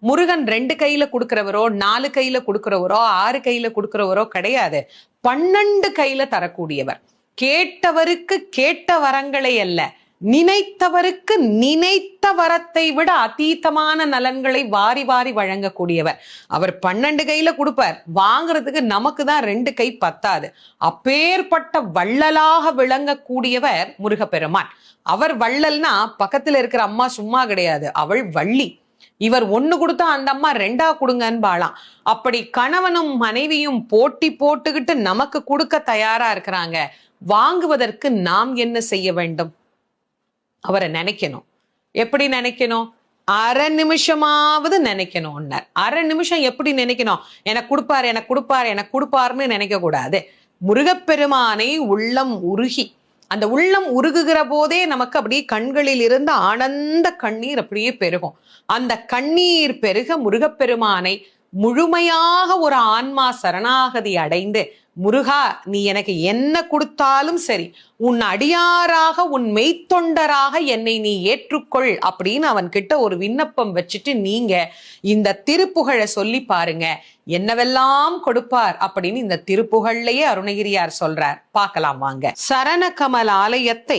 முருகன் 2 கையில கொடுக்கிறவரோ 4 கையில கொடுக்கிறவரோ 6 கையில கொடுக்கிறவரோ கிடையாது. 12 கையில தரக்கூடியவர். கேட்டவருக்கு கேட்ட வரங்களை அல்ல, நினைத்தவருக்கு நினைத்த வரத்தை விட அதீதமான நலன்களை வாரி வாரி வழங்கக்கூடியவர். அவர் 12 கையில கொடுப்பார், வாங்குறதுக்கு நமக்கு தான் 2 கை பத்தாது. அப்பேற்பட்ட வள்ளலாக விளங்கக்கூடியவர் முருகப்பெருமான். அவர் வள்ளல்னா பக்கத்துல இருக்கிற அம்மா சும்மா கிடையாது, அவள் வள்ளி. இவர் 1 கொடுத்தா அந்த அம்மா 2 கொடுங்கன்னு பாலாம். அப்படி கணவனும் மனைவியும் போட்டி போட்டுக்கிட்டு நமக்கு கொடுக்க தயாரா இருக்கிறாங்க. வாங்குவதற்கு நாம் என்ன செய்ய வேண்டும்? அவரை நினைக்கணும். எப்படி நினைக்கணும்? அரை நிமிஷமாவது நினைக்கணும். அரை நிமிஷம் எப்படி நினைக்கணும்? எனக்கு கொடுப்பாரு எனக்கு கொடுப்பாரு எனக்கு கொடுப்பாருன்னு நினைக்க கூடாது. முருகப்பெருமானை உள்ளம் உருகி, அந்த உள்ளம் உருகுகிற போதே நமக்கு அப்படியே கண்களில் இருந்து ஆனந்த கண்ணீர் அப்படியே பெருகும். அந்த கண்ணீர் பெருக முருகப்பெருமானை முழுமையாக ஒரு ஆன்மா சரணாகதி அடைந்து, முருகா நீ எனக்கு என்ன கொடுத்தாலும் சரி, உன் அடியாராக உன் மெய்த்தொண்டராக என்னை நீ ஏற்றுக்கொள் அப்படின்னு அவன் கிட்ட ஒரு விண்ணப்பம் வச்சுட்டு நீங்க இந்த திருப்புகழை சொல்லி பாருங்க, என்னவெல்லாம் கொடுப்பார் அப்படின்னு இந்த திருப்புகழ்லயே அருணகிரியார் சொல்றார். பார்க்கலாம் வாங்க. சரண கமல் ஆலயத்தை